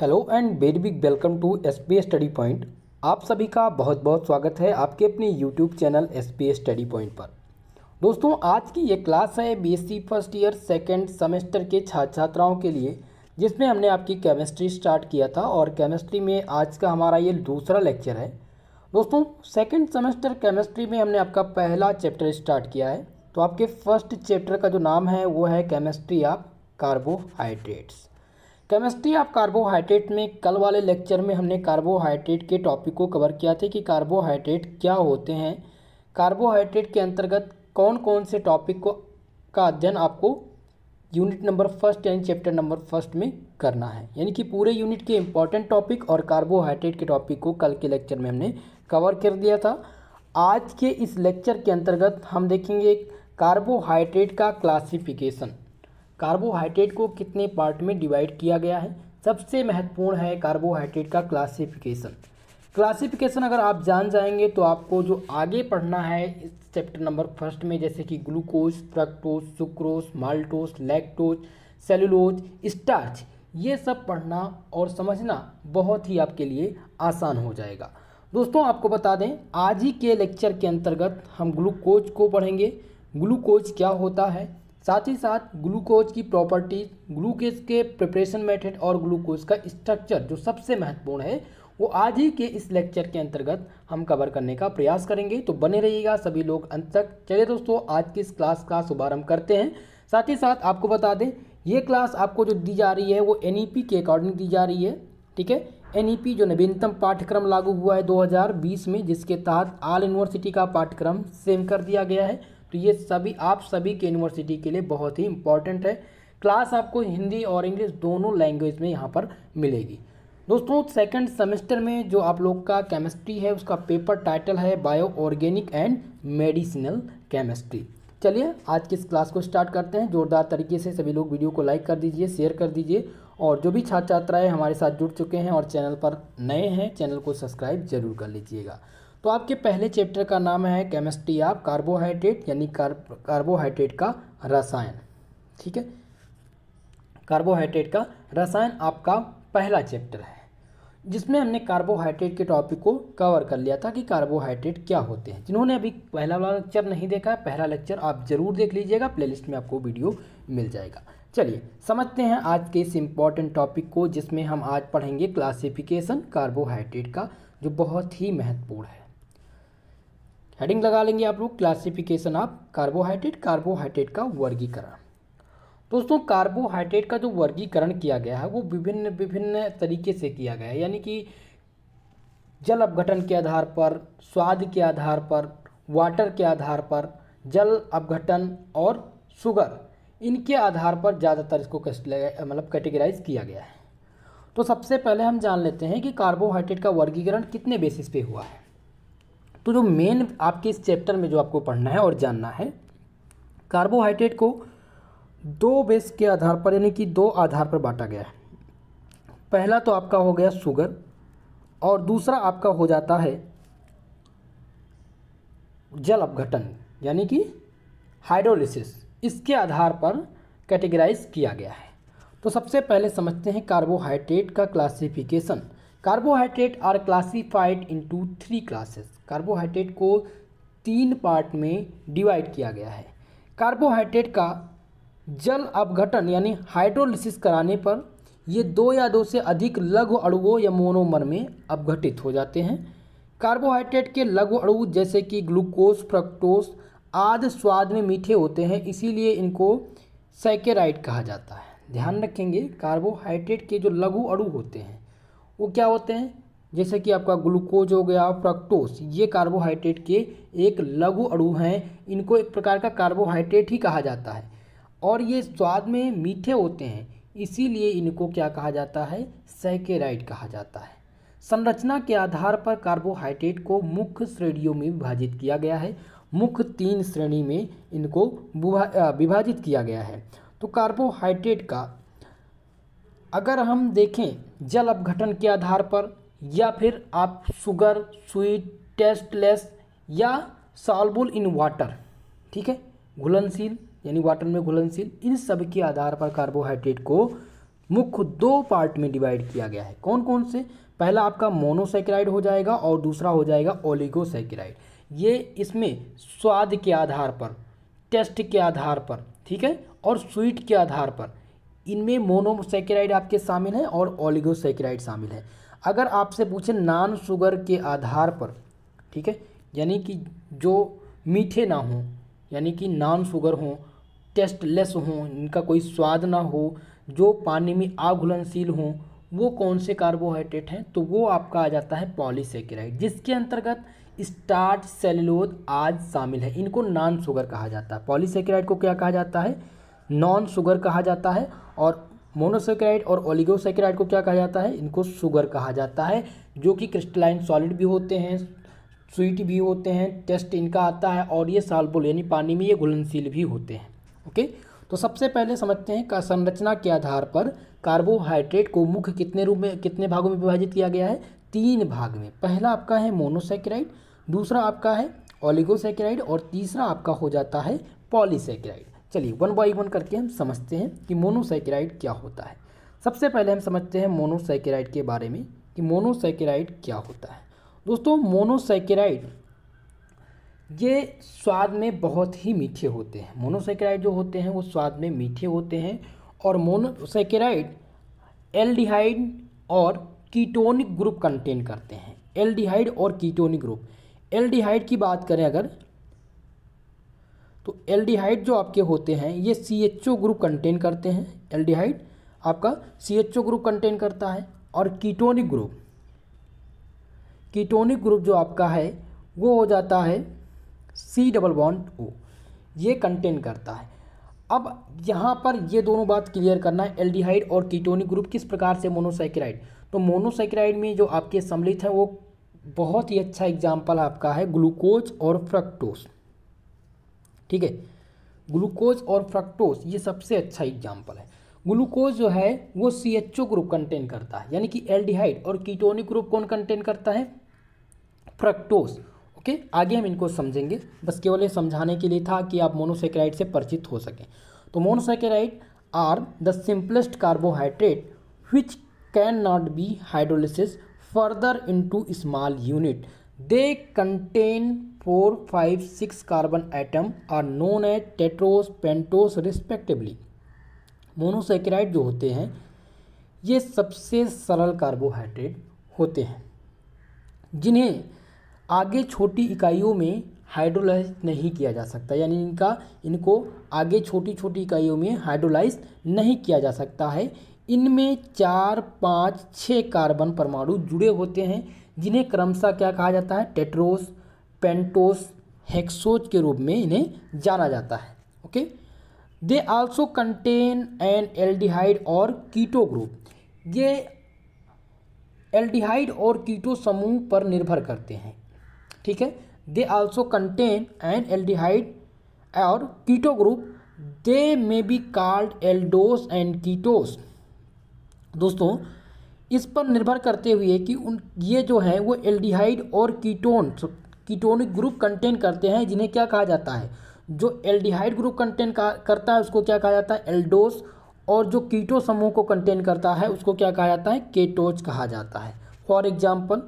Hello and very big welcome to SPA study point. आप सभी का बहुत बहुत स्वागत है आपके अपने YouTube channel SPA study point पर। दोस्तों, आज की ये क्लास है BSc first year second semester के छात्र छात्राओं के लिए, जिसमें हमने आपकी केमिस्ट्री स्टार्ट किया था और केमिस्ट्री में आज का हमारा ये दूसरा लेक्चर है। दोस्तों, सेकेंड सेमेस्टर केमिस्ट्री में हमने आपका पहला चैप्टर स्टार्ट किया है। तो आपके फर्स्ट चैप्टर का जो नाम है वो है chemistry of carbohydrates. Chemistry of carbohydrate में कल वाले लेक्चर में हमने कार्बोहाइड्रेट के टॉपिक को कवर किया था कि कार्बोहाइड्रेट क्या होते हैं, कार्बोहाइड्रेट के अंतर्गत कौन कौन से टॉपिक का अध्ययन आपको यूनिट नंबर फर्स्ट यानी चैप्टर नंबर फर्स्ट में करना है। यानी कि पूरे यूनिट के इंपॉर्टेंट टॉपिक और कार्बोहाइड्रेट के टॉपिक को कल के लेक्चर में हमने कवर कर दिया था। आज के इस लेक्चर के अंतर्गत हम देखेंगे कार्बोहाइड्रेट का क्लासिफिकेशन। कार्बोहाइड्रेट को कितने पार्ट में डिवाइड किया गया है, सबसे महत्वपूर्ण है कार्बोहाइड्रेट का क्लासिफिकेशन अगर आप जान जाएंगे तो आपको जो आगे पढ़ना है इस चैप्टर नंबर फर्स्ट में, जैसे कि glucose, fructose, sucrose, maltose, lactose, cellulose, starch, ये सब पढ़ना और समझना बहुत ही आपके लिए आसान हो जाएगा। दोस्तों, आपको बता दें आज ही के लेक्चर के अंतर्गत हम ग्लूकोज को पढ़ेंगे। ग्लूकोज क्या होता है, साथ ही साथ ग्लूकोज की प्रॉपर्टीज, ग्लूकोज के प्रिपरेशन मेथड और ग्लूकोज का स्ट्रक्चर जो सबसे महत्वपूर्ण है वो आज ही के इस लेक्चर के अंतर्गत हम कवर करने का प्रयास करेंगे। तो बने रहिएगा सभी लोग अंत तक। चलिए दोस्तों, आज की इस क्लास का शुभारंभ करते हैं। साथ ही साथ आपको बता दें ये क्लास आपको जो दी जा रही है वो एनईपी के अकॉर्डिंग दी जा रही है। ठीक है, एनईपी जो नवीनतम पाठ्यक्रम लागू हुआ है 2020 में, जिसके तहत ऑल यूनिवर्सिटी का पाठ्यक्रम सेम कर दिया गया है। तो ये सभी आप सभी के यूनिवर्सिटी के लिए बहुत ही इंपॉर्टेंट है। क्लास आपको हिंदी और इंग्लिश दोनों लैंग्वेज में यहाँ पर मिलेगी। दोस्तों, सेकंड सेमेस्टर में जो आप लोग का केमिस्ट्री है उसका पेपर टाइटल है bio organic and medicinal chemistry. चलिए आज की इस क्लास को स्टार्ट करते हैं। जोरदार तरीके से सभी लोग वीडियो को लाइक कर दीजिए, शेयर कर दीजिए, और जो भी छात्र छात्राएँ हमारे साथ जुड़ चुके हैं और चैनल पर नए हैं चैनल को सब्सक्राइब जरूर कर लीजिएगा। तो आपके पहले चैप्टर का नाम है केमिस्ट्री ऑफ कार्बोहाइड्रेट, यानी कार्बोहाइड्रेट का रसायन। ठीक है, कार्बोहाइड्रेट का रसायन आपका पहला चैप्टर है, जिसमें हमने कार्बोहाइड्रेट के टॉपिक को कवर कर लिया था कि कार्बोहाइड्रेट क्या होते हैं। जिन्होंने अभी पहला वाला लेक्चर नहीं देखा है, पहला लेक्चर आप जरूर देख लीजिएगा, प्लेलिस्ट में आपको वीडियो मिल जाएगा। चलिए समझते हैं आज के इस इम्पॉर्टेंट टॉपिक को, जिसमें हम आज पढ़ेंगे क्लासिफिकेशन कार्बोहाइड्रेट का, जो बहुत ही महत्वपूर्ण है। हेडिंग लगा लेंगे आप लोग, क्लासिफिकेशन ऑफ कार्बोहाइड्रेट, कार्बोहाइड्रेट का वर्गीकरण। दोस्तों, कार्बोहाइड्रेट का जो वर्गीकरण किया गया है वो विभिन्न विभिन्न तरीके से किया गया है। यानी कि जल अपघटन के आधार पर, स्वाद के आधार पर, वाटर के आधार पर, जल अपघटन और शुगर, इनके आधार पर ज़्यादातर इसको कैटेगराइज किया गया है। तो सबसे पहले हम जान लेते हैं कि कार्बोहाइड्रेट का वर्गीकरण कितने बेसिस पे हुआ है। तो जो मेन आपके इस चैप्टर में जो आपको पढ़ना है और जानना है, कार्बोहाइड्रेट को दो बेस के आधार पर, यानी कि दो आधार पर बांटा गया है। पहला तो आपका हो गया शुगर और दूसरा आपका हो जाता है जल अपघटन, यानी कि हाइड्रोलिसिस। इसके आधार पर कैटेगराइज किया गया है। तो सबसे पहले समझते हैं कार्बोहाइड्रेट का classification. Carbohydrate are classified into 3 classes. Carbohydrate को 3 पार्ट में डिवाइड किया गया है। कार्बोहाइड्रेट का जल अपघटन यानी हाइड्रोलिसिस कराने पर ये 2 या 2 से अधिक लघु अणुओं या मोनोमर में अपघटित हो जाते हैं। कार्बोहाइड्रेट के लघु अणु जैसे कि ग्लूकोज, फ्रक्टोज आदि स्वाद में मीठे होते हैं, इसीलिए इनको सैकेराइड कहा जाता है। ध्यान रखेंगे, कार्बोहाइड्रेट के जो लघु अणु होते हैं वो क्या होते हैं, जैसे कि आपका ग्लूकोज हो गया, फ्रक्टोज, ये कार्बोहाइड्रेट के एक लघु अणु हैं। इनको एक प्रकार का कार्बोहाइड्रेट ही कहा जाता है और ये स्वाद में मीठे होते हैं, इसीलिए इनको क्या कहा जाता है, सैकेराइड कहा जाता है। संरचना के आधार पर कार्बोहाइड्रेट को मुख्य श्रेणियों में विभाजित किया गया है। मुख्य 3 श्रेणी में इनको विभाजित किया गया है। तो कार्बोहाइड्रेट का अगर हम देखें जल अपघटन के आधार पर, या फिर आप शुगर, स्वीट, टेस्टलेस या सॉल्युबल इन वाटर, ठीक है, घुलनशील यानी वाटर में घुलनशील, इन सब के आधार पर कार्बोहाइड्रेट को मुख्य दो पार्ट में डिवाइड किया गया है। कौन कौन से? पहला आपका मोनोसैकेराइड हो जाएगा और दूसरा हो जाएगा ओलिगोसैकेराइड। ये इसमें स्वाद के आधार पर, टेस्ट के आधार पर, ठीक है, और स्वीट के आधार पर इनमें मोनोसैकेराइड आपके शामिल हैं और ओलिगोसैकेराइड शामिल है। अगर आपसे पूछे नॉन शुगर के आधार पर, ठीक है, यानी कि जो मीठे ना हों, यानी कि नॉन शुगर हों, टेस्टलेस हों, इनका कोई स्वाद ना हो, जो पानी में अघुलनशील हों, वो कौन से कार्बोहाइड्रेट हैं? तो वो आपका आ जाता है पॉलीसैकेराइड, जिसके अंतर्गत स्टार्च, सेलुलोज आज शामिल है। इनको नॉन शुगर कहा जाता है। पॉलीसैकेराइड को क्या कहा जाता है? नॉन शुगर कहा जाता है। और मोनोसैकेराइड और ओलिगोसैकेराइड को क्या कहा जाता है? इनको शुगर कहा जाता है, जो कि क्रिस्टलाइन सॉलिड भी होते हैं, स्वीट भी होते हैं, टेस्ट इनका आता है, और ये सॉल्युबल यानी पानी में ये घुलनशील भी होते हैं। ओके, तो सबसे पहले समझते हैं संरचना के आधार पर कार्बोहाइड्रेट को मुख्य कितने रूप में, कितने भागों में विभाजित किया गया है? 3 भाग में। पहला आपका है मोनोसैकेराइड, दूसरा आपका है ओलिगोसैकेराइड और तीसरा आपका हो जाता है पॉलीसैकेराइड। चलिए वन बाई वन करके हम समझते हैं कि मोनोसैकेराइड क्या होता है। सबसे पहले हम समझते हैं मोनोसैकेराइड के बारे में कि मोनोसैकेराइड क्या होता है। दोस्तों, मोनोसैकेराइड ये स्वाद में बहुत ही मीठे होते हैं। मोनोसैकेराइड जो होते हैं वो स्वाद में मीठे होते हैं। और मोनोसैकेराइड एल्डिहाइड और कीटोनिक ग्रुप कंटेन करते हैं। एल्डिहाइड और कीटोनिक ग्रुप। एल्डिहाइड की बात करें अगर, तो एल्डिहाइड जो आपके होते हैं ये CHO ग्रुप कंटेन करते हैं। एल्डिहाइड आपका CHO ग्रुप कंटेन करता है। और कीटोनिक ग्रुप जो आपका है वो हो जाता है C+O, ये कंटेन करता है। अब यहाँ पर ये दोनों बात क्लियर करना है, एल्डिहाइड और कीटोनिक ग्रुप किस प्रकार से मोनोसैकेराइड। तो मोनोसैकेराइड में जो आपके सम्मिलित हैं वो बहुत ही अच्छा एग्जाम्पल आपका है ग्लूकोज और फ्रक्टोज। ठीक है, ग्लूकोज और फ्रक्टोज ये सबसे अच्छा एग्जाम्पल है। ग्लूकोज जो है वो CHO ग्रुप कंटेन करता है, यानी कि एल्डिहाइड, और कीटोनिक ग्रुप कौन कंटेन करता है? फ्रक्टोज। ओके, आगे हम इनको समझेंगे, बस केवल ये समझाने के लिए था कि आप मोनोसैकेराइड से परिचित हो सकें। तो monosaccharide are the simplest carbohydrate which can not be hydrolysis further into small unit. They contain 4, 5, 6 carbon atom are known as tetrose, pentose respectively. Monosaccharide जो होते हैं ये सबसे सरल कार्बोहाइड्रेट होते हैं, जिन्हें आगे छोटी इकाइयों में हाइड्रोलाइज नहीं किया जा सकता, यानी इनको आगे छोटी छोटी इकाइयों में हाइड्रोलाइज नहीं किया जा सकता है। इनमें 4, 5, 6 कार्बन परमाणु जुड़े होते हैं, जिन्हें क्रमशः क्या कहा जाता है? टेट्रोस, पेंटोस, हेक्सोज के रूप में इन्हें जाना जाता है। Okay, they also contain an aldehyde और कीटो ग्रुप। ये एल्डिहाइड और कीटो समूह पर निर्भर करते हैं। ठीक है, they also contain an aldehyde और keto group. They may be called aldose and ketose. दोस्तों, इस पर निर्भर करते हुए कि ये जो है वो एल्डिहाइड और कीटोनिक ग्रुप कंटेन करते हैं, जिन्हें क्या कहा जाता है? जो एल्डिहाइड ग्रुप कंटेन करता है उसको क्या कहा जाता है? एल्डोस। और जो कीटो समूह को कंटेन करता है उसको क्या कहा जाता है? केटोज कहा जाता है। फॉर एग्जाम्पल,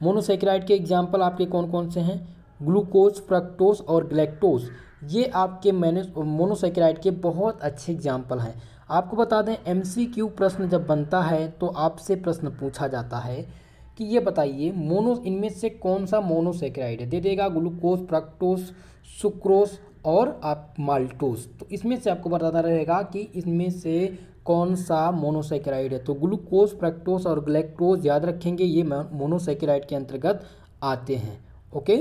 मोनोसैकेराइड के एग्जाम्पल आपके कौन कौन से हैं? ग्लूकोज, फ्रक्टोज और गैलेक्टोज। ये आपके मोनोसैकेराइड के बहुत अच्छे एग्जाम्पल हैं। आपको बता दें, MCQ प्रश्न जब बनता है तो आपसे प्रश्न पूछा जाता है कि ये बताइए इनमें से कौन सा मोनोसैकेराइड है। दे देगा ग्लूकोज, फ्रक्टोज, सुक्रोज और आप माल्टोज। तो इसमें से आपको बताना रहेगा कि इसमें से कौन सा मोनोसैकेराइड है। तो ग्लूकोज, फ्रक्टोज और गैलेक्टोज याद रखेंगे, ये मोनोसैकेराइड के अंतर्गत आते हैं। ओके,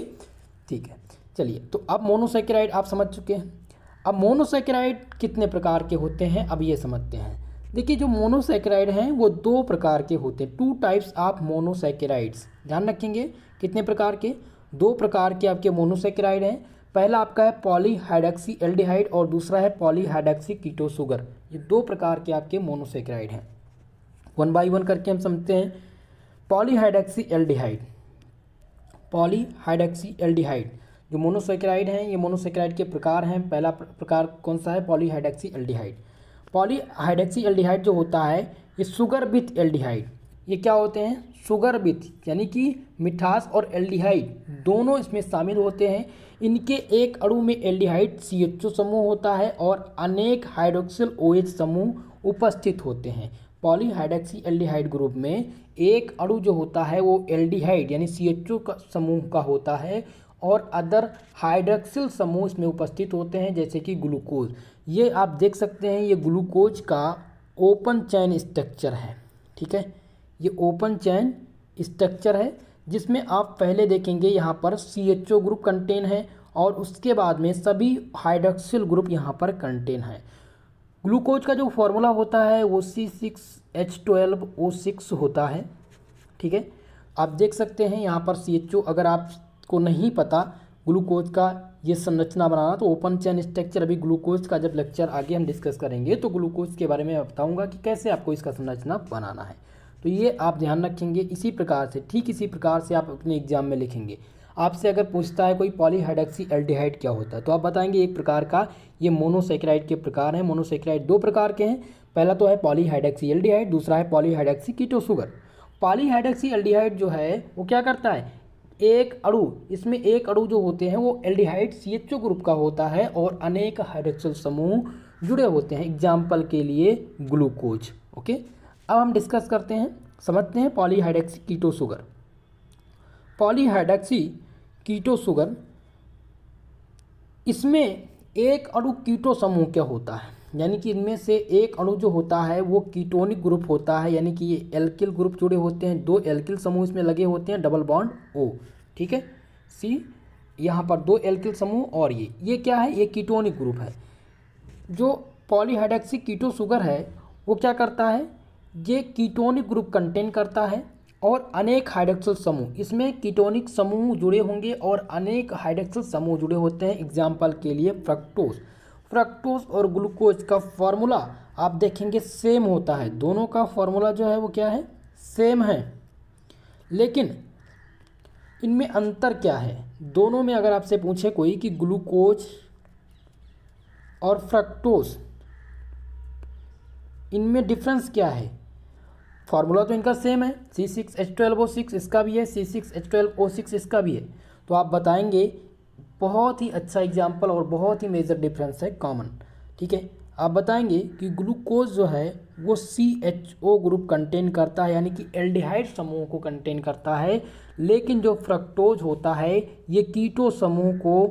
ठीक है। चलिए, तो अब मोनोसैकेराइड आप समझ चुके हैं। अब मोनोसैकेराइड कितने प्रकार के होते हैं अब ये समझते हैं। देखिए, जो मोनोसैकेराइड हैं वो 2 प्रकार के होते हैं। 2 टाइप्स ऑफ मोनोसैकेराइड्स। ध्यान रखेंगे कितने प्रकार के? 2 प्रकार के आपके मोनोसैकेराइड हैं। पहला आपका है पॉलीहाइड्रॉक्सी एल्डिहाइड और दूसरा है पॉलीहाइड्रॉक्सी कीटो शुगर। ये 2 प्रकार के आपके मोनोसैकेराइड हैं। वन बाई वन करके हम समझते हैं। पॉलीहाइड्रॉक्सी एल्डिहाइड। पॉलीहाइड्रॉक्सी एल्डिहाइड जो मोनोसैकेराइड हैं, ये मोनोसैकेराइड के प्रकार हैं। पहला प्रकार कौन सा है? पॉलीहाइड्रॉक्सी एल्डिहाइड। पॉलीहाइड्रॉक्सी एल्डिहाइड जो होता है ये शुगर विथ एल्डिहाइड, ये क्या होते हैं? शुगर विथ यानी कि मिठास और एल्डिहाइड दोनों इसमें शामिल होते हैं। इनके एक अणु में एल्डिहाइड CHO समूह होता है और अनेक हाइड्रोक्सिल OH समूह उपस्थित होते हैं। पॉलीहाइड्रॉक्सी एल्डिहाइड ग्रुप में एक अणु जो होता है वो एल्डिहाइड यानी CHO का समूह का होता है और अदर हाइड्रोक्सिल समूह इसमें उपस्थित होते हैं, जैसे कि ग्लूकोज। ये आप देख सकते हैं, ये ग्लूकोज का ओपन चैन स्ट्रक्चर है। ठीक है, ये ओपन चैन स्ट्रक्चर है जिसमें आप पहले देखेंगे यहाँ पर CHO ग्रुप कंटेन है और उसके बाद में सभी हाइड्रोक्सिल ग्रुप यहाँ पर कंटेन है। ग्लूकोज का जो फॉर्मूला होता है वो C6H12O6 होता है। ठीक है, आप देख सकते हैं यहाँ पर CHO, अगर आपको नहीं पता ग्लूकोज का ये संरचना बनाना तो ओपन चैन स्ट्रक्चर, अभी ग्लूकोज का जब लेक्चर आगे हम डिस्कस करेंगे तो ग्लूकोज के बारे में बताऊंगा कि कैसे आपको इसका संरचना बनाना है। तो ये आप ध्यान रखेंगे। इसी प्रकार से, ठीक इसी प्रकार से आप अपने एग्जाम में लिखेंगे। आपसे अगर पूछता है कोई पॉलीहाइड्रॉक्सी एल्डिहाइड क्या होता है तो आप बताएंगे एक प्रकार का ये मोनोसैकेराइड के प्रकार हैं। मोनोसैकेराइड दो प्रकार के हैं, पहला तो है पॉलीहाइड्रॉक्सी एल्डिहाइड, दूसरा है पॉलीहाइड्रॉक्सी कीटो शुगर। पॉलीहाइड्रॉक्सी एल्डिहाइड जो है वो क्या करता है, एक अणु, इसमें एक अणु जो होते हैं वो एल्डिहाइड CHO ग्रुप का होता है और अनेक हाइड्रोक्सिल समूह जुड़े होते हैं, एग्जाम्पल के लिए ग्लूकोज। ओके, अब हम डिस्कस करते हैं, समझते हैं पॉलीहाइड्रॉक्सी कीटो शुगर। पॉलीहाइड्रॉक्सी कीटो शुगर, इसमें एक अणु कीटो समूह क्या होता है, यानी कि इनमें से एक अणु जो होता है वो कीटोनिक ग्रुप होता है, यानी कि ये एल्किल ग्रुप जुड़े होते हैं, दो एल्किल समूह इसमें लगे होते हैं, डबल बॉन्ड O। ठीक है, C यहाँ पर दो एल्किल समूह और ये क्या है, ये कीटोनिक ग्रुप है। जो पॉलीहाइड्रॉक्सी कीटो शुगर है वो क्या करता है, ये कीटोनिक ग्रुप कंटेन करता है और अनेक हाइड्रोक्सिल समूह, इसमें कीटोनिक समूह जुड़े होंगे और अनेक हाइड्रोक्सिल समूह जुड़े होते हैं, एग्जाम्पल के लिए फ्रक्टोज। फ्रक्टोज और ग्लूकोज का फॉर्मूला आप देखेंगे सेम होता है, दोनों का फॉर्मूला जो है वो क्या है, सेम है, लेकिन इनमें अंतर क्या है। दोनों में अगर आपसे पूछे कोई कि ग्लूकोज और फ्रक्टोज इनमें डिफरेंस क्या है, फार्मूला तो इनका सेम है, C6H12O6 इसका भी है, C6H12O6 इसका भी है, तो आप बताएंगे बहुत ही अच्छा एग्जाम्पल और बहुत ही मेजर डिफरेंस है कॉमन। ठीक है, आप बताएंगे कि ग्लूकोज जो है वो CHO ग्रुप कंटेन करता है, यानी कि एल्डिहाइड समूह को कंटेन करता है, लेकिन जो फ्रक्टोज होता है ये कीटो समूह को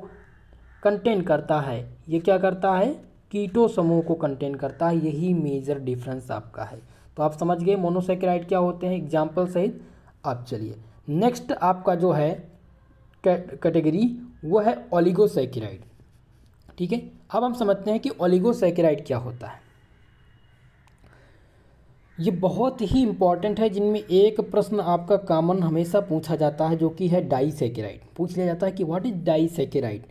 कंटेन करता है। ये क्या करता है, कीटो समूह को कंटेन करता है, यही मेजर डिफरेंस आपका है। तो आप समझ गए मोनोसैकेराइड क्या होते हैं एग्जाम्पल सहित। आप चलिए नेक्स्ट आपका जो है कैटेगरी वो है ओलिगोसैकेराइड। ठीक है, अब हम समझते हैं कि ओलिगोसैकेराइड क्या होता है। ये बहुत ही इंपॉर्टेंट है, जिनमें एक प्रश्न आपका कॉमन हमेशा पूछा जाता है जो कि है डाइसैकेराइड। पूछ लिया जाता है कि व्हाट इज डाइसैकेराइड,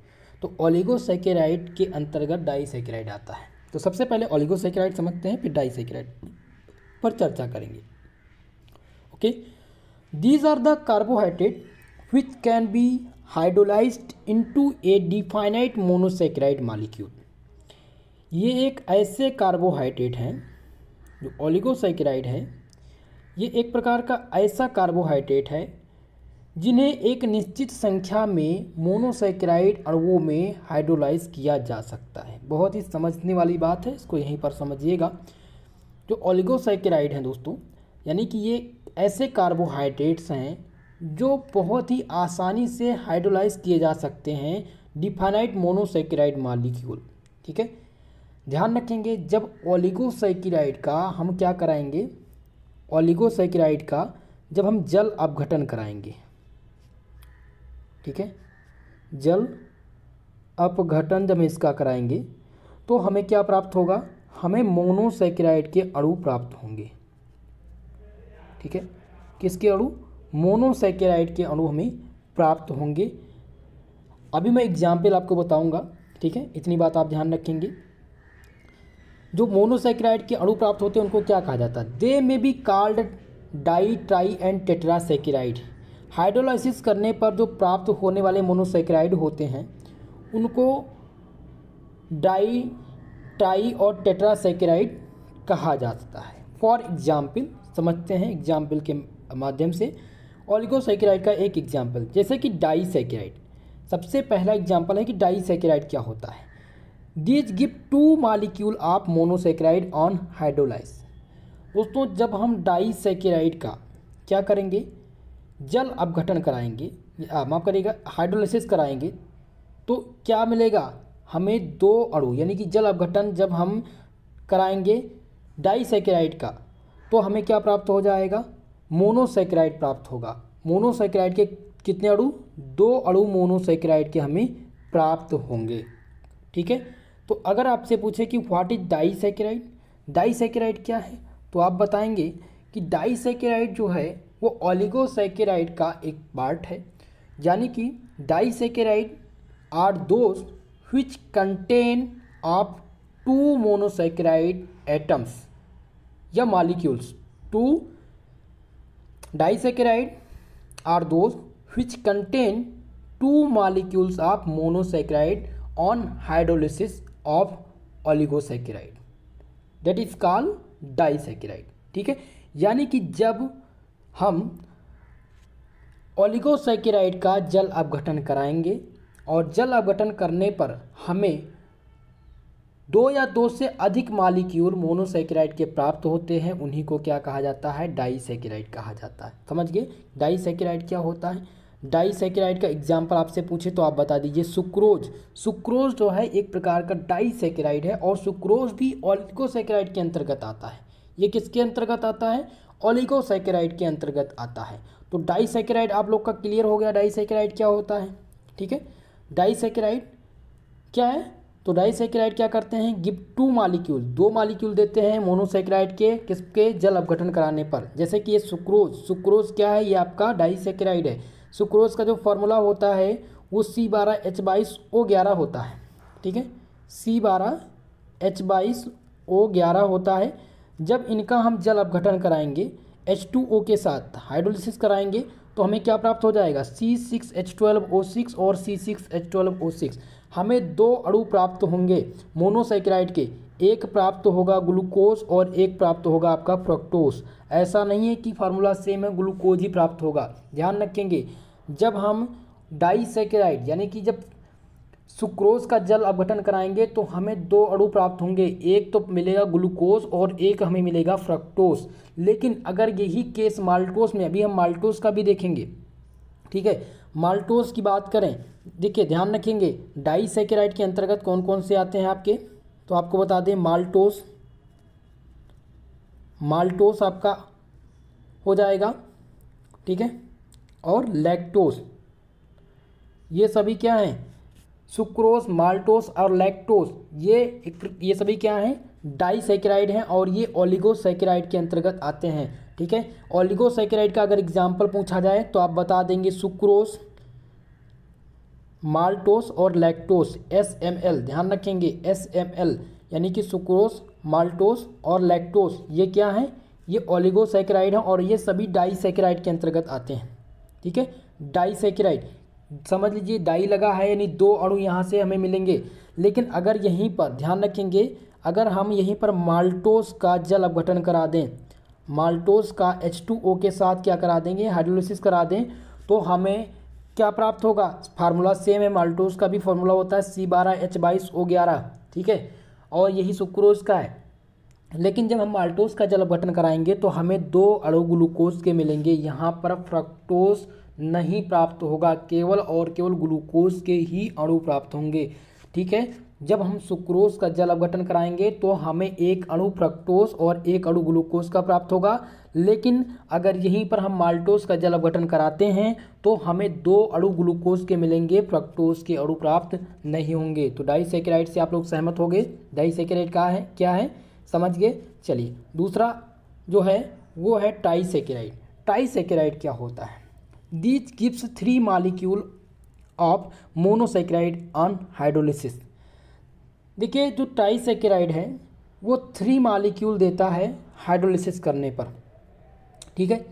तो ओलिगोसैकेराइड के अंतर्गत डाइसैकेराइड आता है। तो सबसे पहले ओलिगोसैकेराइड समझते हैं, फिर डाइसैकेराइड पर चर्चा करेंगे। Okay, these are the carbohydrate which can be hydrolyzed into a definite monosaccharide molecule। ये एक ऐसे कार्बोहाइड्रेट हैं जो ओलिगोसैकेराइड है, ये एक प्रकार का ऐसा कार्बोहाइड्रेट है जिन्हें एक निश्चित संख्या में मोनोसैकेराइड अणुओं में हाइड्रोलाइज किया जा सकता है। बहुत ही समझने वाली बात है, इसको यहीं पर समझिएगा। जो ओलिगोसैकेराइड हैं दोस्तों, यानी कि ये ऐसे कार्बोहाइड्रेट्स हैं जो बहुत ही आसानी से हाइड्रोलाइज किए जा सकते हैं डिफाइनाइट मोनोसैकेराइड मॉलिक्यूल। ठीक है, ध्यान रखेंगे जब ओलिगोसैकेराइड का हम क्या कराएंगे, ओलिगोसैकेराइड का जब हम जल अपघटन कराएंगे, ठीक है, जल अपघटन जब इसका कराएंगे तो हमें क्या प्राप्त होगा, हमें मोनोसैकेराइड के अणु प्राप्त होंगे। ठीक है, किसके अणु, मोनोसैकेराइड के अणु हमें प्राप्त होंगे। अभी मैं एग्जाम्पल आपको बताऊंगा। ठीक है, इतनी बात आप ध्यान रखेंगे। जो मोनोसैकेराइड के अणु प्राप्त होते हैं उनको क्या कहा जाता है, they may be called di, tri and tetrasaccharide. Hydrolysis करने पर जो प्राप्त होने वाले मोनोसैकेराइड होते हैं उनको डाई, ट्राई और टेट्रासैकेराइड कहा जाता है। फॉर एग्जाम्पल समझते हैं एग्जाम्पल के माध्यम से। ओलिगोसैकेराइड का एक एग्जाम्पल जैसे कि डाइसैकेराइड, सबसे पहला एग्जाम्पल है कि डाइसैकेराइड क्या होता है। These give 2 molecule of monosaccharide on hydrolyse. दोस्तों जब हम डाइसैकेराइड का क्या करेंगे, जल अपघटन कराएंगे, माफ करिएगा हाइड्रोलाइसिस कराएंगे, तो क्या मिलेगा हमें 2 अणु, यानी कि जल अपघटन जब हम कराएंगे डाइसैकेराइड का तो हमें क्या प्राप्त हो जाएगा, मोनोसैकेराइड प्राप्त होगा। मोनोसैकेराइड के कितने अणु, 2 अणु मोनोसैकेराइड के हमें प्राप्त होंगे। ठीक है, तो अगर आपसे पूछे कि व्हाट इज डाइसैकेराइड, डाइसैकेराइड क्या है, तो आप बताएंगे कि डाइसैकेराइड जो है वो ओलिगोसैकेराइड का एक पार्ट है। यानी कि disaccharide are those which contain of 2 monosaccharide atoms या molecules. 2 disaccharide are those which contain 2 molecules of monosaccharide on hydrolysis of oligosaccharide, that is called disaccharide। ठीक है, यानी कि जब हम ओलिगोसैकेराइड का जल अपघटन कराएंगे और जल अपघटन करने पर हमें 2 या 2 से अधिक मॉलिक्यूल मोनोसैकेराइड के प्राप्त होते हैं, उन्हीं को क्या कहा जाता है, डाइसैकेराइड कहा जाता है। समझ गए डाइसैकेराइड क्या होता है। डाइसैकेराइड का एग्जाम्पल आपसे पूछे तो आप बता दीजिए सुक्रोज। सुक्रोज जो है एक प्रकार का डाइसैकेराइड है और सुक्रोज भी ओलिगोसैकेराइड के अंतर्गत आता है। ये किसके अंतर्गत आता है, ओलिगोसैकेराइड के अंतर्गत आता है। तो डाइसैकेराइड आप लोग का क्लियर हो गया डाइसैकेराइड क्या होता है। ठीक है, डाइसैकेराइड क्या है, तो डाइसैकेराइड क्या करते हैं, गिव 2 मॉलिक्यूल, 2 मॉलिक्यूल देते हैं मोनोसैकेराइड के किसके, जल अपघटन कराने पर। जैसे कि ये सुक्रोज, सुक्रोज क्या है, ये आपका डाइसैकेराइड है। सुक्रोज का जो फॉर्मूला होता है वो C12H22O11 होता है। ठीक है, C12H22O11 होता है। जब इनका हम जल अपघटन कराएंगे H2O के साथ हाइड्रोलिसिस कराएंगे तो हमें क्या प्राप्त हो जाएगा, C6H12O6 और C6H12O6। हमें 2 अणु प्राप्त होंगे मोनोसैकेराइड के, एक प्राप्त होगा ग्लूकोज और एक प्राप्त होगा आपका फ्रक्टोज। ऐसा नहीं है कि फार्मूला सेम है ग्लूकोज ही प्राप्त होगा। ध्यान रखेंगे जब हम डाइसैकेराइड यानी कि जब सुक्रोज का जल अपघटन कराएंगे तो हमें 2 अणु प्राप्त होंगे, एक तो मिलेगा ग्लूकोज और एक हमें मिलेगा फ्रक्टोज। लेकिन अगर यही केस माल्टोस में, अभी हम माल्टोस का भी देखेंगे। ठीक है, माल्टोस की बात करें, देखिए ध्यान रखेंगे डाइसैकेराइड के अंतर्गत कौन कौन से आते हैं आपके, तो आपको बता दें माल्टोस, माल्टोस आपका हो जाएगा। ठीक है, और लैक्टोस, ये सभी क्या हैं, सुक्रोज, माल्टोस और लैक्टोस, ये सभी क्या हैं, डाइसैकेराइड हैं और ये ओलिगोसैकेराइड के अंतर्गत आते हैं। ठीक है, ओलिगोसैकेराइड का अगर एग्जाम्पल पूछा जाए तो आप बता देंगे सुक्रोज, माल्टोस और लैक्टोस, SML। ध्यान रखेंगे SML यानी कि सुक्रोज, माल्टोस और लैक्टोस, ये क्या हैं, ये ओलिगोसैकेराइड हैं और ये सभी डाइसैकेराइड के अंतर्गत आते हैं। ठीक है, डाइसैकेराइड समझ लीजिए डाई लगा है यानी 2 अणु यहाँ से हमें मिलेंगे। लेकिन अगर यहीं पर ध्यान रखेंगे, अगर हम यहीं पर माल्टोस का जल अपघटन करा दें, माल्टोस का H2O के साथ क्या करा देंगे, हाइड्रोलिसिस करा दें, तो हमें क्या प्राप्त होगा, फार्मूला सेम है, माल्टोस का भी फार्मूला होता है C12H22O11। ठीक है, और यही सुक्रोज का है। लेकिन जब हम माल्टोस का जल अपघटन कराएंगे तो हमें 2 अणु ग्लूकोज के मिलेंगे, यहाँ पर फ्रक्टोज नहीं प्राप्त होगा, केवल और केवल ग्लूकोज के ही अणु प्राप्त होंगे। ठीक है, जब हम सुक्रोज का जल अपघटन कराएंगे तो हमें 1 अणु फ्रक्टोज और 1 अणु ग्लूकोज का प्राप्त होगा। लेकिन अगर यहीं पर हम माल्टोस का जल अपघटन कराते हैं तो हमें 2 अणु ग्लूकोज के मिलेंगे, फ्रक्टोज के अणु प्राप्त नहीं होंगे। तो डाइसैकेराइड से आप लोग सहमत हो गए, डाइसैकेराइड का है क्या है, समझ गए। चलिए दूसरा जो है वो है ट्राइसैकेराइड। ट्राइसैकेराइड क्या होता है, this gives 3 molecule of monosaccharide on hydrolysis. देखिए जो ट्राइसैकेराइड है वो 3 मॉलिक्यूल देता है हाइड्रोलिसिस करने पर। ठीक है,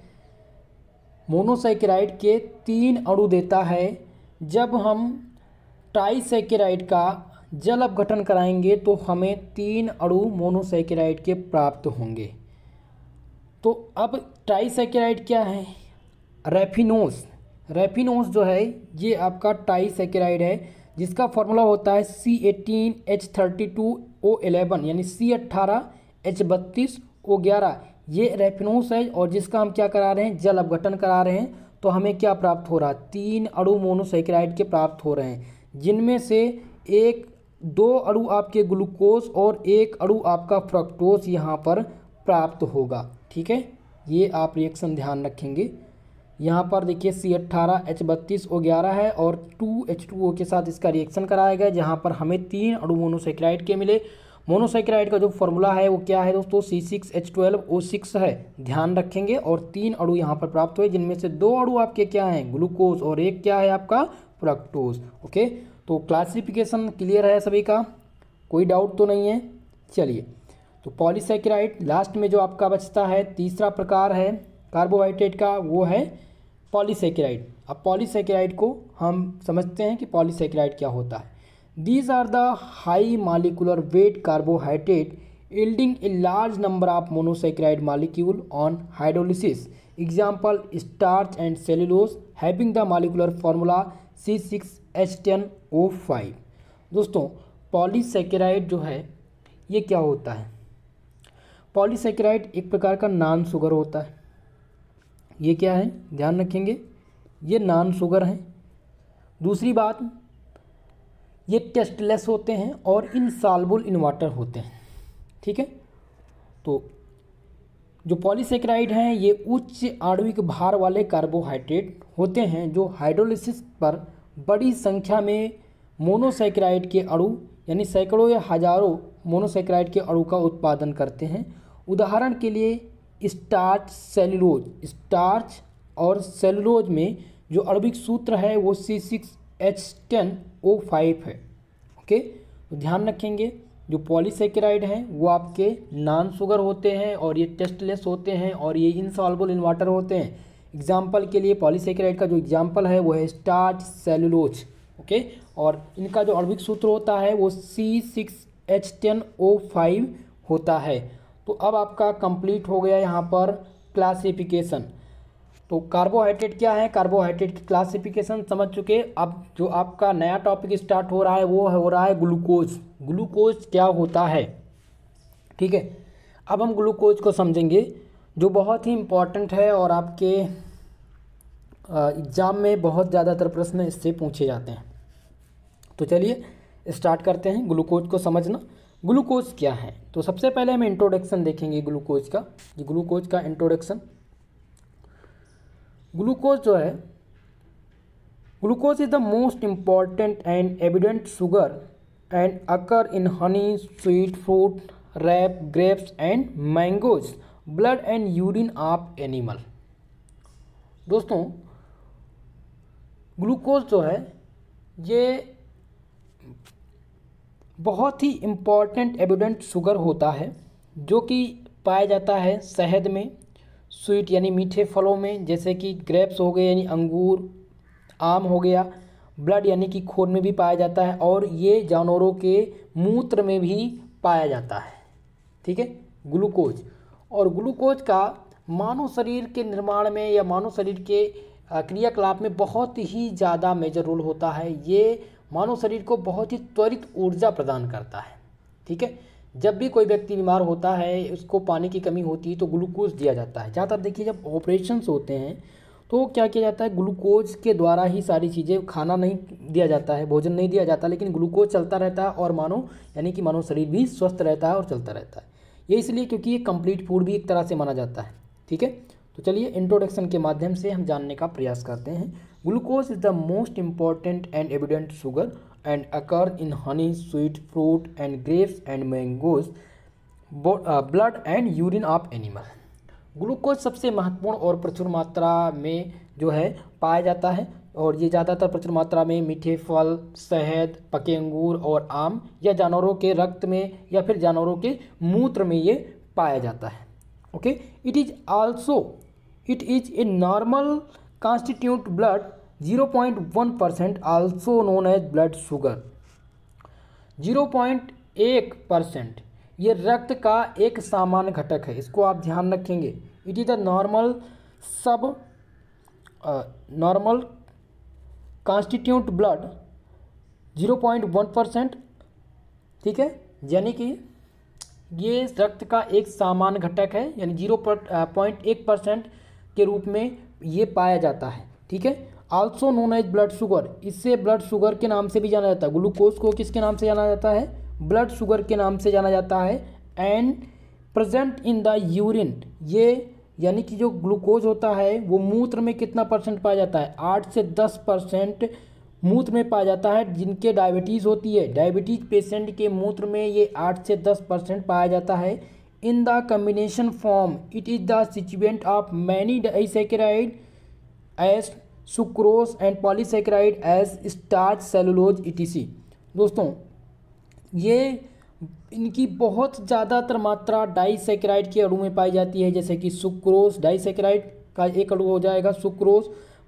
मोनोसैकेराइड के 3 अणु देता है। जब हम ट्राइसैकेराइड का जल अपघटन कराएंगे तो हमें 3 अणु मोनोसैकेराइड के प्राप्त होंगे। तो अब ट्राइसैकेराइड क्या है? रेफिनोस। रेफिनोस जो है ये आपका ट्राइसैकेराइड है, जिसका फॉर्मूला होता है C18H32O11 यानी C18H32O11। ये रेफिनोस है और जिसका हम क्या करा रहे हैं? जल अपघटन करा रहे हैं। तो हमें क्या प्राप्त हो रहा है? 3 अणु मोनोसैकेराइड के प्राप्त हो रहे हैं, जिनमें से दो अणु आपके ग्लूकोज और एक अणु आपका फ्रक्टोज यहाँ पर प्राप्त होगा। ठीक है, ये आप रिएक्शन ध्यान रखेंगे। यहाँ पर देखिए C18H32O11 है और 2H2O के साथ इसका रिएक्शन कराया गया, जहाँ पर हमें 3 अणु मोनोसैकेराइड के मिले। मोनोसैकेराइड का जो फॉर्मूला है वो क्या है दोस्तों? C6H12O6 है, ध्यान रखेंगे। और 3 अणु यहाँ पर प्राप्त हुए, जिनमें से 2 अणु आपके क्या हैं? ग्लूकोज, और एक क्या है आपका? फ्रक्टोज। ओके, तो क्लासिफिकेशन क्लियर है सभी का, कोई डाउट तो नहीं है? चलिए, तो पॉलीसैकेराइड लास्ट में जो आपका बचता है, तीसरा प्रकार है कार्बोहाइड्रेट का, वो है पॉलीसैकेराइड। अब पॉलीसैकेराइड को हम समझते हैं कि पॉलीसैकेराइड क्या होता है। These are the high molecular weight carbohydrate yielding a large number of monosaccharide molecule on hydrolysis. Example starch and cellulose having the molecular formula C6H10O5। दोस्तों पॉलीसैकेराइड जो है ये क्या होता है? पॉलीसैकेराइड एक प्रकार का नॉन शुगर होता है। ये क्या है? ध्यान रखेंगे, ये नॉन शुगर है। दूसरी बात, ये टेस्टलेस होते हैं और इनसॉल्युबल इन वाटर होते हैं। ठीक है, तो जो पॉलीसैकेराइड हैं ये उच्च आणविक भार वाले कार्बोहाइड्रेट होते हैं, जो हाइड्रोलिसिस पर बड़ी संख्या में मोनोसैकेराइड के अणु यानी सैकड़ों या हजारों मोनोसैकेराइड के अणु का उत्पादन करते हैं। उदाहरण के लिए स्टार्च, सेलुलोज। स्टार्च और सेलुलोज में जो आणविक सूत्र है वो C6H10O5 है। ओके, तो ध्यान रखेंगे, जो पॉलीसैकेराइड हैं वो आपके नॉन शुगर होते हैं और ये टेस्टलेस होते हैं और ये इनसॉल्युबल इन वाटर होते हैं। एग्जाम्पल के लिए पॉलीसैकेराइड का जो एग्जाम्पल है वो है स्टार्च, सेलुलोज। ओके, और इनका जो आणविक सूत्र होता है वो C6H10O5 होता है। तो अब आपका कंप्लीट हो गया यहाँ पर क्लासिफिकेशन। तो कार्बोहाइड्रेट क्या है, कार्बोहाइड्रेट की क्लासिफिकेशन समझ चुके। अब जो आपका नया टॉपिक स्टार्ट हो रहा है वो हो रहा है ग्लूकोज। ग्लूकोज क्या होता है? ठीक है, अब हम ग्लूकोज को समझेंगे, जो बहुत ही इम्पॉर्टेंट है और आपके एग्ज़ाम में बहुत ज़्यादातर प्रश्न इससे पूछे जाते हैं। तो चलिए स्टार्ट करते हैं ग्लूकोज को समझना। ग्लूकोज क्या है? तो सबसे पहले हम इंट्रोडक्शन देखेंगे ग्लूकोज का। ग्लूकोज का इंट्रोडक्शन, ग्लूकोज जो है, glucose is the most important and evident sugar and occur in honey, sweet fruit, rap, grapes and mangoes, blood and urine of animal. दोस्तों ग्लूकोज जो है ये बहुत ही इम्पॉर्टेंट एविडेंट शुगर होता है, जो कि पाया जाता है शहद में, स्वीट यानी मीठे फलों में जैसे कि ग्रेप्स हो गए यानी अंगूर, आम हो गया, ब्लड यानी कि खून में भी पाया जाता है, और ये जानवरों के मूत्र में भी पाया जाता है। ठीक है, ग्लूकोज। और ग्लूकोज का मानव शरीर के निर्माण में या मानव शरीर के क्रियाकलाप में बहुत ही ज़्यादा मेजर रोल होता है। ये मानव शरीर को बहुत ही त्वरित ऊर्जा प्रदान करता है। ठीक है, जब भी कोई व्यक्ति बीमार होता है, उसको पानी की कमी होती है तो ग्लूकोज दिया जाता है। ज़्यादातर देखिए जब ऑपरेशंस होते हैं तो क्या किया जाता है, ग्लूकोज के द्वारा ही सारी चीज़ें, खाना नहीं दिया जाता है, भोजन नहीं दिया जाता, लेकिन ग्लूकोज चलता रहता है और मानव यानी कि मानव शरीर भी स्वस्थ रहता है और चलता रहता है। ये इसलिए क्योंकि ये कंप्लीट फूड भी एक तरह से माना जाता है। ठीक है, तो चलिए इंट्रोडक्शन के माध्यम से हम जानने का प्रयास करते हैं। Glucose is the most important and evident sugar and occur in honey, sweet fruit and grapes and mangoes, blood and urine of animal. Glucose सबसे महत्वपूर्ण और प्रचुर मात्रा में जो है पाया जाता है, और ये ज़्यादातर प्रचुर मात्रा में मीठे फल, शहद, पके अंगूर और आम, या जानवरों के रक्त में या फिर जानवरों के मूत्र में ये पाया जाता है। Okay, it is a normal constitute blood 0.1%, also known as blood sugar. 0.1% ये रक्त का एक सामान्य घटक है, इसको आप ध्यान रखेंगे। It is the normal constitute blood 0.1%, ठीक है, यानी कि ये रक्त का एक सामान्य घटक है, यानी 0.1% के रूप में ये पाया जाता है, ठीक है। Also known as blood sugar, इससे ब्लड शुगर के नाम से भी जाना जाता है। ग्लूकोज को किसके नाम से जाना जाता है? ब्लड शुगर के नाम से जाना जाता है। And present in the urine, ये यानी कि जो ग्लूकोज होता है वो मूत्र में कितना परसेंट पाया जाता है? 8 से 10% मूत्र में पाया जाता है। जिनके डायबिटीज़ होती है, डायबिटीज पेशेंट के मूत्र में ये 8 से 10% पाया जाता है। In the combination form it is the constituent of many disaccharide as sucrose and polysaccharide as starch, cellulose etc। दोस्तों ये इनकी बहुत ज़्यादातर मात्रा डाइसैकेराइड के अणु में पाई जाती है, जैसे कि सुक्रोज डाइसैकेराइड का एक अणु हो जाएगा सुक्रोज,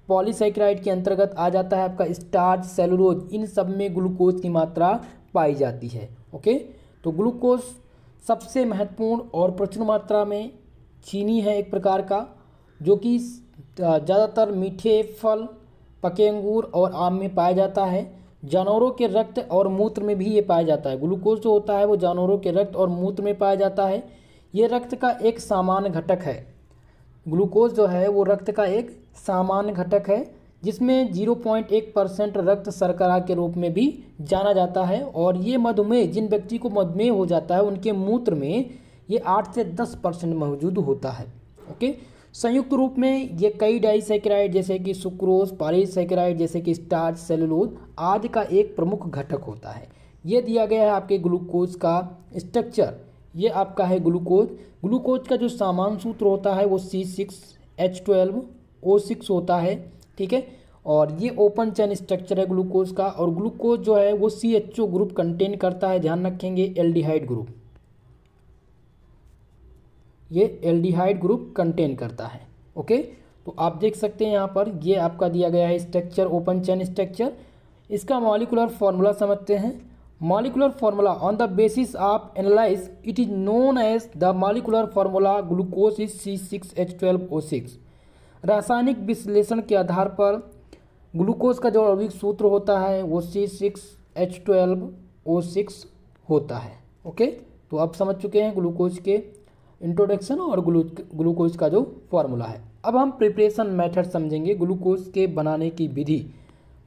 पॉलीसैकेराइड के अंतर्गत आ जाता है आपका स्टार्च, सेलुलोज, इन सब में ग्लूकोज की मात्रा पाई जाती है। ओके, तो ग्लूकोज सबसे महत्वपूर्ण और प्रचुर मात्रा में चीनी है एक प्रकार का, जो कि ज़्यादातर मीठे फल, पके अंगूर और आम में पाया जाता है। जानवरों के रक्त और मूत्र में भी ये पाया जाता है। ग्लूकोज जो होता है वो जानवरों के रक्त और मूत्र में पाया जाता है। ये रक्त का एक सामान्य घटक है। ग्लूकोज जो है वो रक्त का एक सामान्य घटक है, जिसमें 0.1% रक्त शर्करा के रूप में भी जाना जाता है। और ये मधुमेह, जिन व्यक्ति को मधुमेह हो जाता है उनके मूत्र में ये 8 से 10% मौजूद होता है। ओके, संयुक्त रूप में ये कई डाइसैकेराइड जैसे कि सुक्रोज, पॉलीसैकेराइड जैसे कि स्टार्च, सेलुलोज आदि का एक प्रमुख घटक होता है। ये दिया गया है आपके ग्लूकोज का स्ट्रक्चर। ये आपका है ग्लूकोज। ग्लूकोज का जो सामान्य सूत्र होता है वो C6H12O6 होता है, ठीक है। और ये ओपन चेन स्ट्रक्चर है ग्लूकोज का। और ग्लूकोज जो है वो CHO ग्रुप कंटेन करता है, ध्यान रखेंगे, एल्डिहाइड ग्रुप, ये एल्डिहाइड ग्रुप कंटेन करता है। ओके, तो आप देख सकते हैं यहाँ पर ये आपका दिया गया है स्ट्रक्चर, ओपन चेन स्ट्रक्चर। इसका मॉलिक्यूलर फार्मूला समझते हैं। Molecular formula on the basis of analyse it is known as the molecular formula glucose is C6H12O6। रासायनिक विश्लेषण के आधार पर ग्लूकोज का जो आणविक सूत्र होता है वो C6H12O6 होता है। ओके, तो आप समझ चुके हैं ग्लूकोज के इंट्रोडक्शन और ग्लूकोज का जो फॉर्मूला है। अब हम प्रिपरेशन मेथड समझेंगे, ग्लूकोज के बनाने की विधि।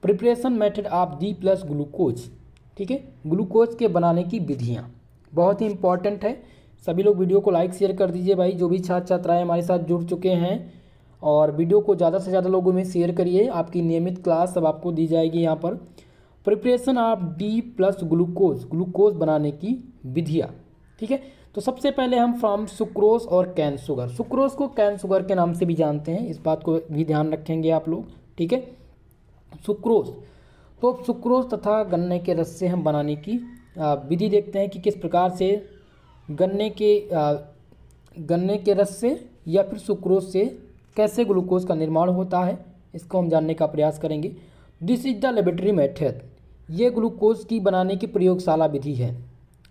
Preparation method of D plus glucose, ठीक है, ग्लूकोज के बनाने की विधियाँ बहुत ही इंपॉर्टेंट है। सभी लोग वीडियो को लाइक शेयर कर दीजिए भाई, जो भी छात्र छात्राएँ हमारे साथ जुड़ चुके हैं, और वीडियो को ज़्यादा से ज़्यादा लोगों में शेयर करिए। आपकी नियमित क्लास सब आपको दी जाएगी यहाँ पर। Preparation of D plus glucose, glucose बनाने की विधियाँ, ठीक है। तो सबसे पहले हम फ्रॉम सुक्रोज और कैन शुगर, सुक्रोज को कैन शुगर के नाम से भी जानते हैं, इस बात को भी ध्यान रखेंगे आप लोग, ठीक है। सुक्रोज, तो सुक्रोज तथा गन्ने के रस से हम बनाने की विधि देखते हैं कि किस प्रकार से गन्ने के रस से या फिर सुक्रोज से कैसे ग्लूकोज का निर्माण होता है, इसको हम जानने का प्रयास करेंगे। This is the laboratory method, ये ग्लूकोज की बनाने की प्रयोगशाला विधि है,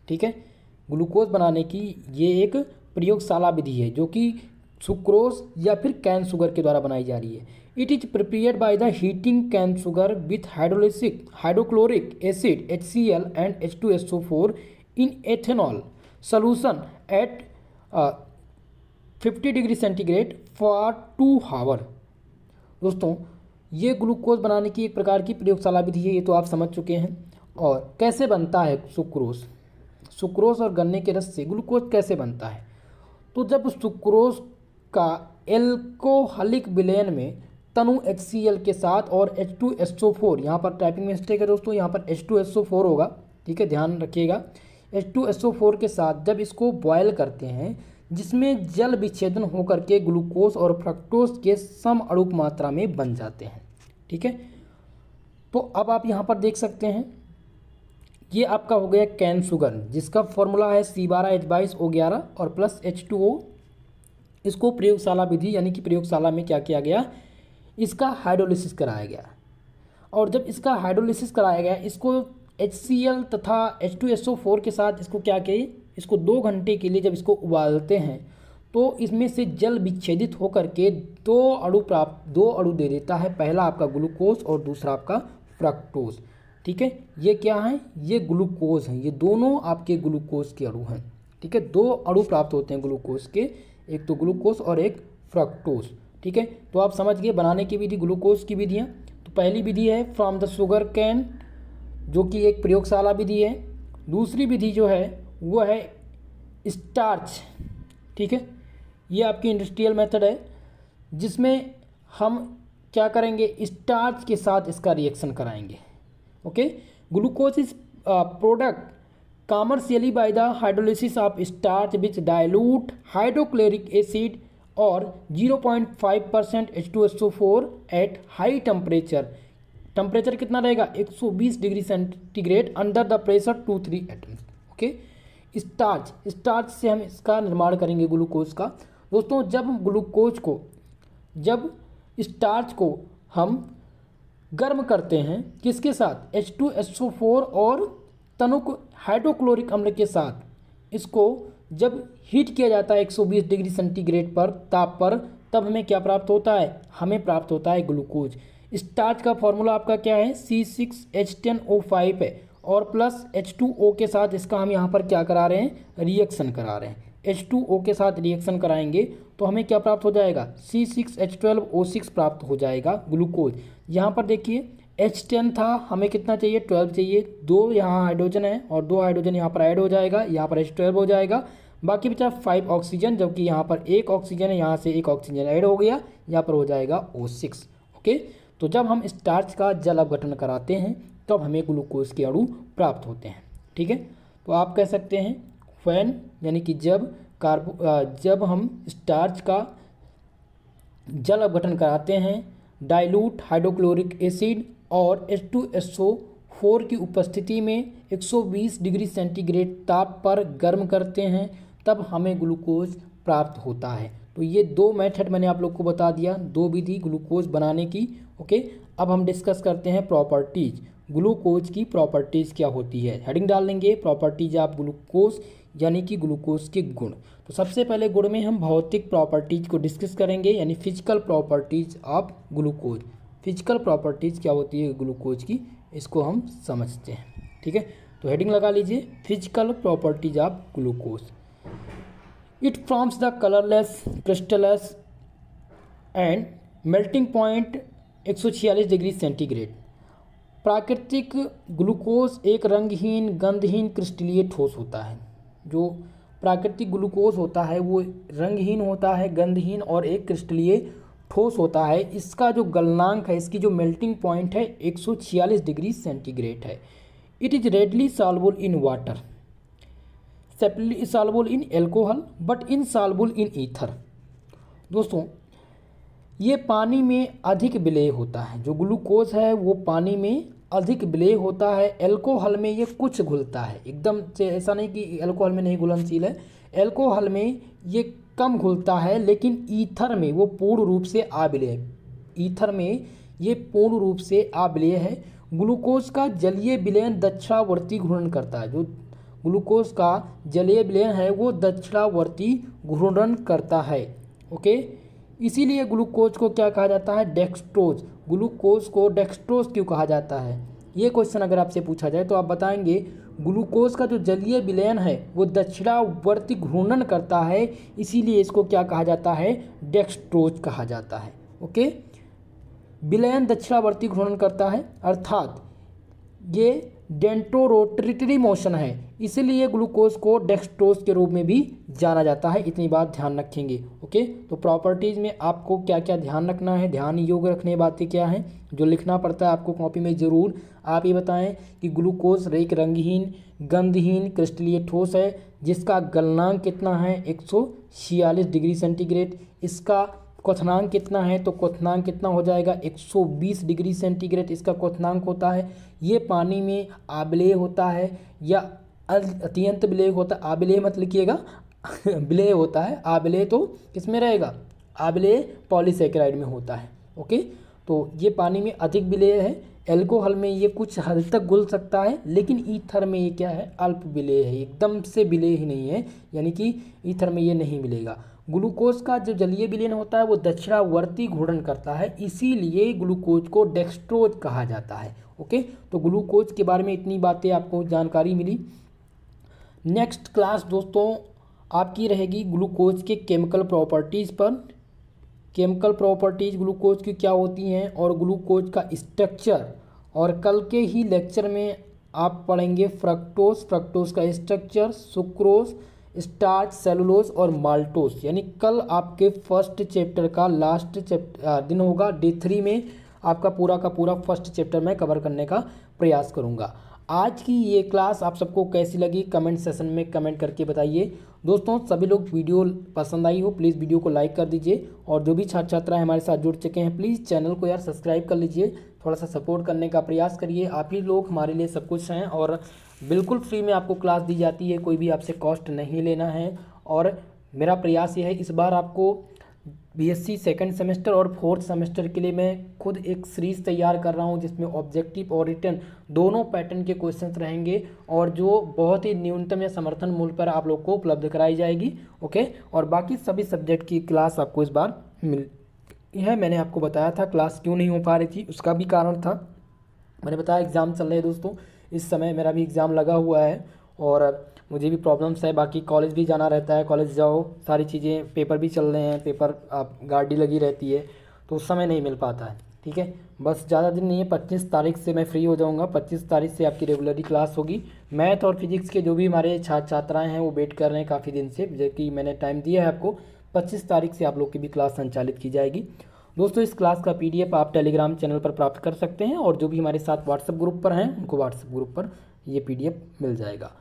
ठीक है। ग्लूकोज बनाने की ये एक प्रयोगशाला विधि है जो कि सुक्रोज या फिर कैन शुगर के द्वारा बनाई जा रही है। It is prepared by the heating cane sugar with hydrochloric acid HCl and H2SO4 in ethanol solution at 50 degree centigrade for 2 hour. दोस्तों ये ग्लूकोज बनाने की एक प्रकार की प्रयोगशाला विधि है, ये तो आप समझ चुके हैं। और कैसे बनता है सुक्रोज, सुक्रोज और गन्ने के रस से ग्लूकोज कैसे बनता है? तो जब सुक्रोज का एल्कोहलिक विलयन में तनु HCl के साथ और H2SO4, यहाँ पर टाइपिंग मिस्टेक है दोस्तों, यहाँ पर H2SO4 होगा, ठीक है, ध्यान रखिएगा। H2SO4 के साथ जब इसको बॉयल करते हैं, जिसमें जल विच्छेदन होकर के ग्लूकोज और फ्रक्टोज के सम अणुक मात्रा में बन जाते हैं, ठीक है। तो अब आप यहाँ पर देख सकते हैं ये आपका हो गया कैन शुगर, जिसका फॉर्मूला है C12H22O11 और प्लस H2O। इसको प्रयोगशाला विधि यानी कि प्रयोगशाला में क्या किया गया, इसका हाइड्रोलिसिस कराया गया। और जब इसका हाइड्रोलिसिस कराया गया, इसको HCl तथा H2SO4 के साथ इसको क्या किए, इसको 2 घंटे के लिए जब इसको उबालते हैं तो इसमें से जल विच्छेदित होकर के दो अणु दे देता है। पहला आपका ग्लूकोज और दूसरा आपका फ्रक्टोज। ठीक है, ये क्या है, ये ग्लूकोज हैं, ये दोनों आपके ग्लूकोज के अणु हैं। ठीक है, दो अणु प्राप्त होते हैं ग्लूकोज के, एक तो ग्लूकोज और एक फ्रक्टोज। ठीक है, तो आप समझ गए बनाने की विधि, ग्लूकोज की विधियाँ। तो पहली विधि है फ्रॉम द शुगर कैन, जो कि एक प्रयोगशाला विधि है। दूसरी विधि जो है वो है स्टार्च। ठीक है, ये आपकी इंडस्ट्रियल मेथड है, जिसमें हम क्या करेंगे, स्टार्च के साथ इसका रिएक्शन कराएंगे। Okay, glucose is product commercially by the hydrolysis of starch which dilute hydrochloric acid और 0.5% H2SO4 at high temperature. Temperature कितना रहेगा, 120 degree centigrade under the pressure 2-3 atoms. Okay, starch से हम इसका निर्माण करेंगे ग्लूकोज का। दोस्तों, जब स्टार्च को हम गर्म करते हैं किसके साथ, H2SO4 और तनुक हाइड्रोक्लोरिक अम्ल के साथ, इसको जब हीट किया जाता है 120 डिग्री सेंटीग्रेड पर ताप पर, तब हमें क्या प्राप्त होता है, हमें प्राप्त होता है ग्लूकोज। स्टार्च का फॉर्मूला आपका क्या है, C6H10O5 है और प्लस H2O के साथ इसका हम यहाँ पर क्या करा रहे हैं, रिएक्शन करा रहे हैं। H2O के साथ रिएक्शन कराएंगे तो हमें क्या प्राप्त हो जाएगा, C6H12O6 प्राप्त हो जाएगा ग्लूकोज। यहाँ पर देखिए H10 था, हमें कितना चाहिए, 12 चाहिए, 2 यहाँ हाइड्रोजन है और 2 हाइड्रोजन यहाँ पर ऐड हो जाएगा, यहाँ पर H12 हो जाएगा, बाकी बचा 5 ऑक्सीजन, जबकि यहाँ पर 1 ऑक्सीजन है, यहाँ से 1 ऑक्सीजन ऐड हो गया, यहाँ पर हो जाएगा O6। ओके, तो जब हम स्टार्च का जल अपघटन कराते हैं तब हमें ग्लूकोज के अणु प्राप्त होते हैं। ठीक है, तो आप कह सकते हैं व्हेन, यानी कि जब हम स्टार्च का जल अपघटन कराते हैं डाइल्यूट हाइड्रोक्लोरिक एसिड और H2SO4 की उपस्थिति में 120 डिग्री सेंटीग्रेड ताप पर गर्म करते हैं, तब हमें ग्लूकोज प्राप्त होता है। तो ये 2 मेथड मैंने आप लोग को बता दिया, 2 विधि ग्लूकोज बनाने की। ओके, अब हम डिस्कस करते हैं प्रॉपर्टीज, ग्लूकोज की प्रॉपर्टीज़ क्या होती है। हेडिंग डाल देंगे प्रॉपर्टीज ऑफ ग्लूकोज, यानी कि ग्लूकोज के गुण। तो सबसे पहले गुण में हम भौतिक प्रॉपर्टीज को डिस्कस करेंगे, यानी physical properties of glucose. Physical properties क्या होती है ग्लूकोज की, इसको हम समझते हैं। ठीक है, तो हेडिंग लगा लीजिए physical properties of glucose. It forms the colourless crystals and melting point 146 degree centigrade. प्राकृतिक ग्लूकोज एक रंगहीन गंधहीन क्रिस्टलीय ठोस होता है। जो प्राकृतिक ग्लूकोज होता है वो रंगहीन होता है, गंधहीन और एक क्रिस्टलीय ठोस होता है। इसका जो गलनांक है, इसकी जो मेल्टिंग पॉइंट है 146 डिग्री सेंटीग्रेड है। It is readily soluble in water, soluble in alcohol but insoluble in ether. दोस्तों, ये पानी में अधिक विलेय होता है, जो ग्लूकोज है वो पानी में अधिक विलेय होता है। एल्कोहल में ये कुछ घुलता है, एकदम से ऐसा नहीं कि एल्कोहल में नहीं घुलनशील है, एल्कोहल में ये कम घुलता है, लेकिन ईथर में वो पूर्ण रूप से अविलेय है। ईथर में ये पूर्ण रूप से अविलेय है। ग्लूकोज का जलीय विलयन दक्षिणावर्ती घूर्णन करता है। जो ग्लूकोज का जलीय विलयन है वो दक्षिणावर्ती घूर्णन करता है। ओके, इसीलिए ग्लूकोज को क्या कहा जाता है, डेक्सट्रोज। ग्लूकोज को डेक्सट्रोज क्यों कहा जाता है, ये क्वेश्चन अगर आपसे पूछा जाए तो आप बताएंगे ग्लूकोज का जो जलीय विलयन है वो दक्षिणावर्ती घूर्णन करता है, इसीलिए इसको क्या कहा जाता है, डेक्सट्रोज कहा जाता है। ओके, विलयन दक्षिणावर्ती घूर्णन करता है, अर्थात ये डेंटोरोटरी मोशन है, इसलिए ग्लूकोज को डेक्सट्रोज के रूप में भी जाना जाता है। इतनी बात ध्यान रखेंगे। ओके, तो प्रॉपर्टीज़ में आपको क्या क्या ध्यान रखना है, ध्यान योग्य रखने बातें क्या हैं, जो लिखना पड़ता है आपको कॉपी में ज़रूर। आप ये बताएं कि ग्लूकोज एक रंगहीन गंधहीन क्रिस्टलीय ठोस है, जिसका गलनांक कितना है 146 डिग्री सेंटीग्रेड। इसका क्वथनांक कितना है, तो क्वथनांक कितना हो जाएगा 120 डिग्री सेंटीग्रेड इसका क्वथनांक होता है। ये पानी में अविलेय होता है या अत्यंत विलेय होता है। अविलेय मत लिखिएगा विलेय होता है, अविलेय तो किसमें रहेगा, अविलेय पॉलीसैकेराइड में होता है। ओके, तो ये पानी में अधिक विलेय है। एल्कोहल में ये कुछ हद तक घुल सकता है, लेकिन ईथर में ये क्या है, अल्प विलेय है, एकदम से विलेय ही नहीं है, यानी कि ईथर में ये नहीं मिलेगा। ग्लूकोज का जो जलीय विलयन होता है वो दक्षिणावर्ती घूर्णन करता है, इसीलिए ग्लूकोज को डेक्सट्रोज कहा जाता है। ओके, तो ग्लूकोज के बारे में इतनी बातें आपको जानकारी मिली। नेक्स्ट क्लास दोस्तों आपकी रहेगी ग्लूकोज के केमिकल प्रॉपर्टीज़ पर। केमिकल प्रॉपर्टीज़ ग्लूकोज की क्या होती हैं और ग्लूकोज का स्ट्रक्चर, और कल के ही लेक्चर में आप पढ़ेंगे फ्रक्टोज, फ्रक्टोज का स्ट्रक्चर, सुक्रोज, स्टार्च, सेलुलोज और माल्टोज। यानी कल आपके फर्स्ट चैप्टर का लास्ट दिन होगा। डे 3 में आपका पूरा का पूरा फर्स्ट चैप्टर मैं कवर करने का प्रयास करूंगा। आज की ये क्लास आप सबको कैसी लगी कमेंट सेशन में कमेंट करके बताइए। दोस्तों सभी लोग वीडियो पसंद आई हो प्लीज़ वीडियो को लाइक कर दीजिए, और जो भी छात्र छात्राएं हमारे साथ जुड़ चुके हैं प्लीज़ चैनल को यार सब्सक्राइब कर लीजिए, थोड़ा सा सपोर्ट करने का प्रयास करिए। आप ही लोग हमारे लिए सब कुछ हैं, और बिल्कुल फ्री में आपको क्लास दी जाती है, कोई भी आपसे कॉस्ट नहीं लेना है। और मेरा प्रयास ये है इस बार आपको बीएससी सेकंड सेमेस्टर और फोर्थ सेमेस्टर के लिए मैं खुद एक सीरीज़ तैयार कर रहा हूं, जिसमें ऑब्जेक्टिव और रिटन दोनों पैटर्न के क्वेश्चंस रहेंगे, और जो बहुत ही न्यूनतम या समर्थन मूल्य पर आप लोग को उपलब्ध कराई जाएगी। ओके, और बाकी सभी सब्जेक्ट की क्लास आपको इस बार मिल है। मैंने आपको बताया था क्लास क्यों नहीं हो पा रही थी, उसका भी कारण था। मैंने बताया एग्ज़ाम चल रहे हैं दोस्तों, इस समय मेरा भी एग्ज़ाम लगा हुआ है और मुझे भी प्रॉब्लम्स है, बाकी कॉलेज भी जाना रहता है, कॉलेज जाओ सारी चीज़ें, पेपर भी चल रहे हैं, पेपर आप गाड़ी लगी रहती है, तो उस समय नहीं मिल पाता है। ठीक है, बस ज़्यादा दिन नहीं है, 25 तारीख से मैं फ्री हो जाऊंगा। 25 तारीख से आपकी रेगुलरली क्लास होगी। मैथ और फिजिक्स के जो भी हमारे छात्र छात्राएँ हैं वो वेट कर रहे हैं काफ़ी दिन से, जबकि मैंने टाइम दिया है आपको। 25 तारीख से आप लोग की भी क्लास संचालित की जाएगी। दोस्तों इस क्लास का PDF आप टेलीग्राम चैनल पर प्राप्त कर सकते हैं, और जो भी हमारे साथ व्हाट्सएप ग्रुप पर हैं उनको व्हाट्सएप ग्रुप पर ये PDF मिल जाएगा।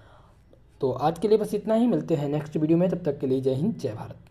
तो आज के लिए बस इतना ही, मिलते हैं नेक्स्ट वीडियो में, तब तक के लिए जय हिंद जय भारत।